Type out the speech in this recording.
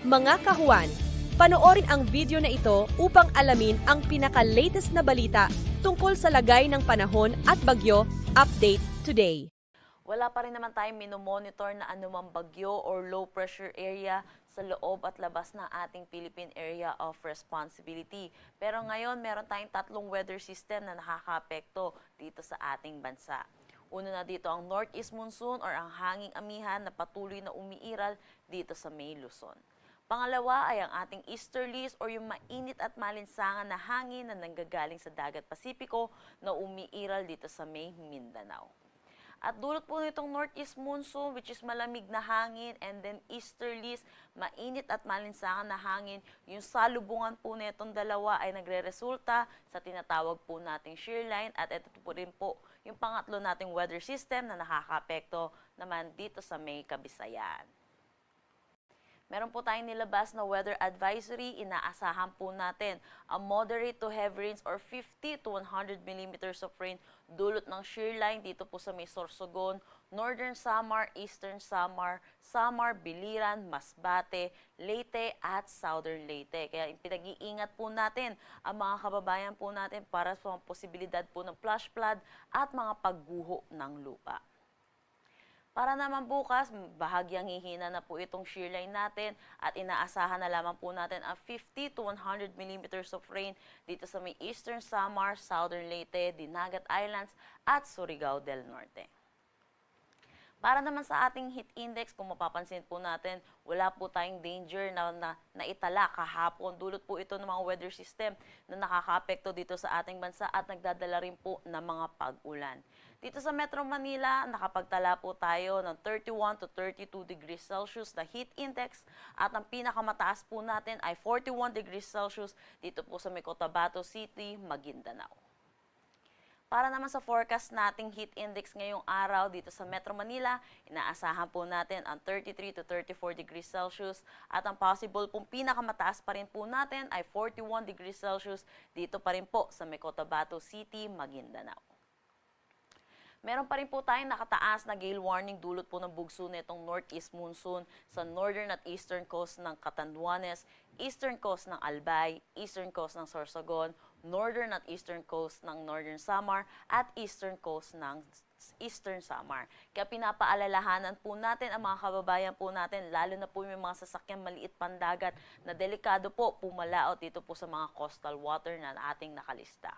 Mga kahuan, panoorin ang video na ito upang alamin ang pinaka-latest na balita tungkol sa lagay ng panahon at bagyo. Update today. Wala pa rin naman tayong minomonitor na anumang bagyo or low pressure area sa loob at labas ng ating Philippine Area of Responsibility. Pero ngayon, meron tayong tatlong weather system na nakakaapekto dito sa ating bansa. Una na dito ang Northeast Monsoon or ang hanging amihan na patuloy na umiiral dito sa May Luzon. Pangalawa ay ang ating easterlies or yung mainit at malinsangan na hangin na nanggagaling sa dagat Pasipiko na umiiral dito sa May Mindanao. At dulot po nitong northeast monsoon which is malamig na hangin and then easterlies, mainit at malinsangan na hangin, yung salubungan po nitong dalawa ay nagre-resulta sa tinatawag po nating shear line at ito po rin po yung pangatlo nating weather system na nakakaapekto naman dito sa May Kabisayan. Meron po tayong nilabas na weather advisory, inaasahan po natin a moderate to heavy rains or 50 to 100 millimeters of rain dulot ng shear line dito po sa may Sorsogon, Northern Samar, Eastern Samar, Samar, Biliran, Masbate, Leyte at Southern Leyte. Kaya pinag-iingat po natin ang mga kababayan po natin para sa posibilidad po ng flash flood at mga pagguho ng lupa. Para naman bukas, bahagyang hihina na po itong shear line natin at inaasahan na lamang po natin ang 50 to 100 millimeters of rain dito sa may Eastern Samar, Southern Leyte, Dinagat Islands at Surigao del Norte. Para naman sa ating heat index, kung mapapansin po natin, wala po tayong danger na naitala kahapon. Dulot po ito ng mga weather system na nakakaapekto dito sa ating bansa at nagdadala rin po ng mga pag-ulan. Dito sa Metro Manila, nakapagtala po tayo ng 31 to 32 degrees Celsius na heat index at ang pinakamataas po natin ay 41 degrees Celsius dito po sa Cotabato City, Maguindanao. Para naman sa forecast nating heat index ngayong araw dito sa Metro Manila, inaasahan po natin ang 33 to 34 degrees Celsius at ang possible pong pinakamataas pa rin po natin ay 41 degrees Celsius dito pa rin po sa Cotabato City, Maguindanao. Meron pa rin po tayong nakataas na gale warning dulot po ng bugso nitong northeast monsoon sa northern at eastern coast ng Catanduanes, eastern coast ng Albay, eastern coast ng Sorsogon, northern at eastern coast ng Northern Samar at eastern coast ng Eastern Samar. Kaya pinapaalalahanan po natin ang mga kababayan po natin, lalo na po yung mga sasakyang maliit pandagat na delikado po pumalaot dito po sa mga coastal water na ating nakalista.